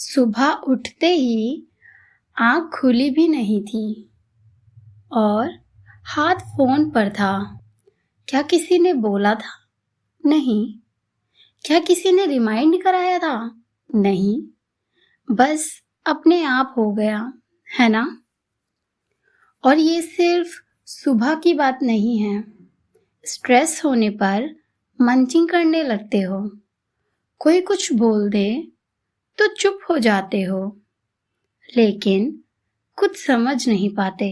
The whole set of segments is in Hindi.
सुबह उठते ही आँख खुली भी नहीं थी और हाथ फ़ोन पर था। क्या किसी ने बोला था? नहीं। क्या किसी ने रिमाइंड कराया था? नहीं। बस अपने आप हो गया, है ना? और ये सिर्फ सुबह की बात नहीं है। स्ट्रेस होने पर मंचिंग करने लगते हो। कोई कुछ बोल दे तो चुप हो जाते हो, लेकिन कुछ समझ नहीं पाते।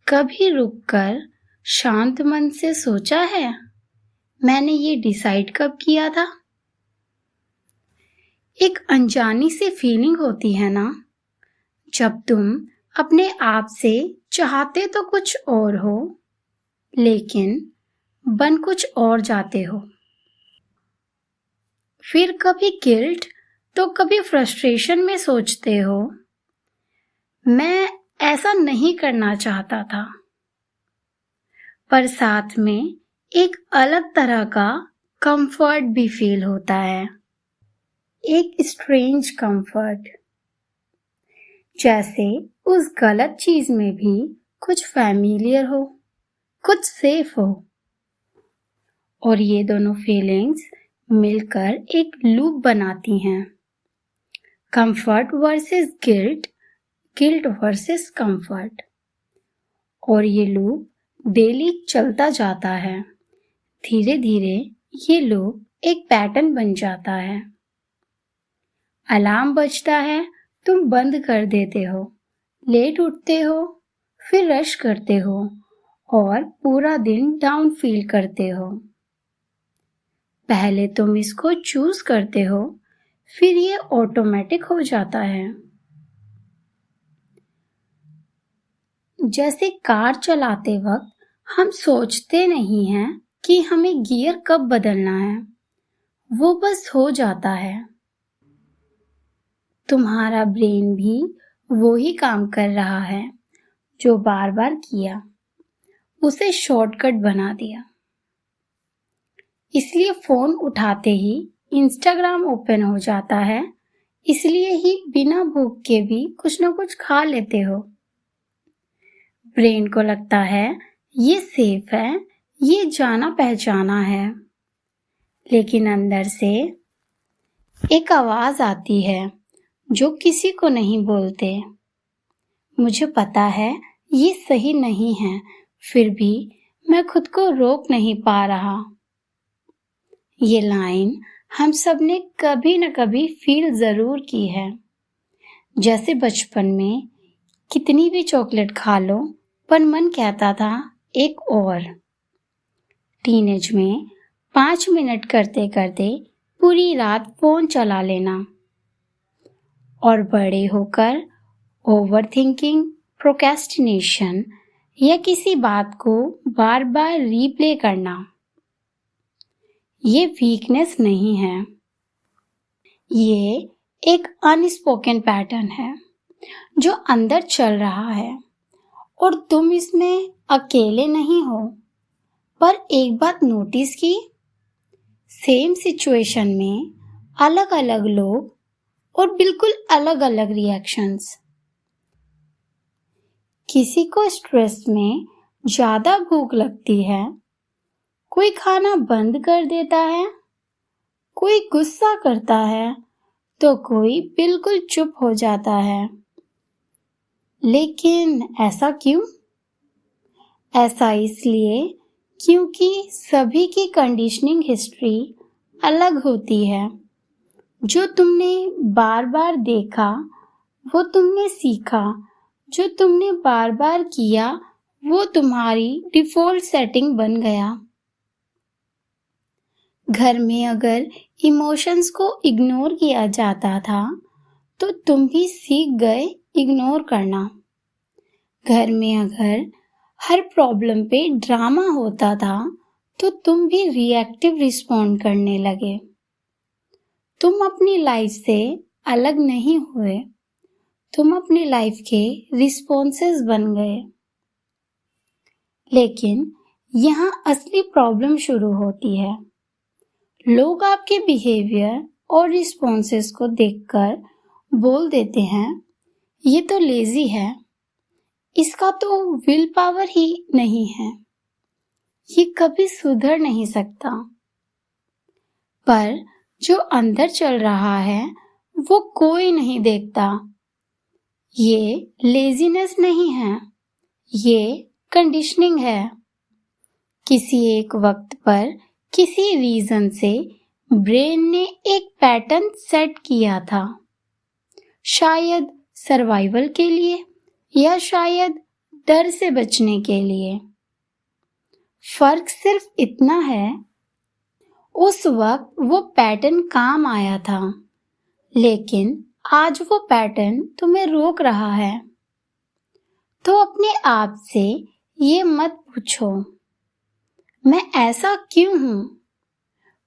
कभी रुककर शांत मन से सोचा है, मैंने ये डिसाइड कब किया था? एक अनजानी सी फीलिंग होती है ना, जब तुम अपने आप से चाहते तो कुछ और हो, लेकिन बन कुछ और जाते हो। फिर कभी गिल्ट तो कभी फ्रस्ट्रेशन में सोचते हो, मैं ऐसा नहीं करना चाहता था। पर साथ में एक अलग तरह का कंफर्ट भी फील होता है, एक स्ट्रेंज कंफर्ट, जैसे उस गलत चीज में भी कुछ फैमिलियर हो, कुछ सेफ हो। और ये दोनों फीलिंग्स मिलकर एक लूप बनाती हैं, comfort versus guilt, guilt versus comfort. और ये लूप डेली चलता जाता है। धीरे धीरे ये लूप एक पैटर्न बन जाता है। अलार्म बजता है, तुम बंद कर देते हो, लेट उठते हो, फिर रश करते हो और पूरा दिन डाउन फील करते हो। पहले तुम इसको चूज करते हो, फिर ये ऑटोमेटिक हो जाता है। जैसे कार चलाते वक्त हम सोचते नहीं हैं कि हमें गियर कब बदलना है, वो बस हो जाता है। तुम्हारा ब्रेन भी वो ही काम कर रहा है जो बार बार किया, उसे शॉर्टकट बना दिया। इसलिए फोन उठाते ही इंस्टाग्राम ओपन हो जाता है, इसलिए ही बिना भूख के भी कुछ ना कुछ खा लेते हो। ब्रेन को लगता है ये सेफ है, ये जाना पहचाना है, लेकिन अंदर से एक आवाज आती है जो किसी को नहीं बोलते। मुझे पता है ये सही नहीं है, फिर भी मैं खुद को रोक नहीं पा रहा। ये लाइन हम सब ने कभी न कभी फील जरूर की है। जैसे बचपन में कितनी भी चॉकलेट खा लो, पर मन कहता था एक और। टीनेज में 5 मिनट करते करते पूरी रात फोन चला लेना। और बड़े होकर ओवर थिंकिंग, प्रोक्रेस्टिनेशन या किसी बात को बार बार रीप्ले करना। ये वीकनेस नहीं है, ये एक अनस्पोकन पैटर्न है जो अंदर चल रहा है और तुम इसमें अकेले नहीं हो। पर एक बात नोटिस की, सेम सिचुएशन में अलग अलग लोग और बिल्कुल अलग अलग रिएक्शंस। किसी को स्ट्रेस में ज्यादा भूख लगती है, कोई खाना बंद कर देता है, कोई गुस्सा करता है, तो कोई बिल्कुल चुप हो जाता है। लेकिन ऐसा क्यों? ऐसा इसलिए क्योंकि सभी की कंडीशनिंग हिस्ट्री अलग होती है। जो तुमने बार बार देखा वो तुमने सीखा, जो तुमने बार बार किया वो तुम्हारी डिफॉल्ट सेटिंग बन गया। घर में अगर इमोशंस को इग्नोर किया जाता था तो तुम भी सीख गए इग्नोर करना। घर में अगर हर प्रॉब्लम पे ड्रामा होता था तो तुम भी रिएक्टिव रिस्पॉन्ड करने लगे। तुम अपनी लाइफ से अलग नहीं हुए, तुम अपनी लाइफ के रिस्पॉन्सेस बन गए। लेकिन यहाँ असली प्रॉब्लम शुरू होती है। लोग आपके बिहेवियर और रिस्पॉन्सेस को देखकर बोल देते हैं, ये तो लेजी है, इसका तो विल पावर ही नहीं है, ये कभी सुधर नहीं सकता। पर जो अंदर चल रहा है वो कोई नहीं देखता। ये लेजीनेस नहीं है, ये कंडीशनिंग है। किसी एक वक्त पर किसी रीजन से ब्रेन ने एक पैटर्न सेट किया था, शायद सर्वाइवल के लिए या शायद डर से बचने के लिए। फर्क सिर्फ इतना है, उस वक्त वो पैटर्न काम आया था, लेकिन आज वो पैटर्न तुम्हें रोक रहा है। तो अपने आप से ये मत पूछो, मैं ऐसा क्यों हूं?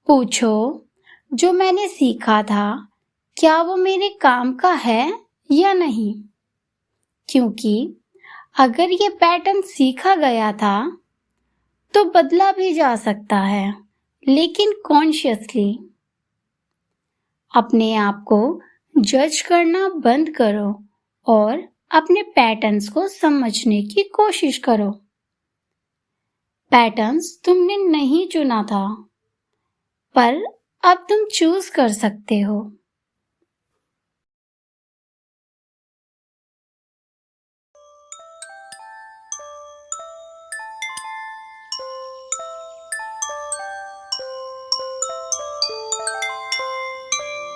पूछो, जो मैंने सीखा था, क्या वो मेरे काम का है या नहीं? क्योंकि अगर ये पैटर्न सीखा गया था, तो बदला भी जा सकता है, लेकिन कॉन्शियसली। अपने आप को जज करना बंद करो और अपने पैटर्न्स को समझने की कोशिश करो। पैटर्न्स तुमने नहीं चुना था, पर अब तुम चूज कर सकते हो।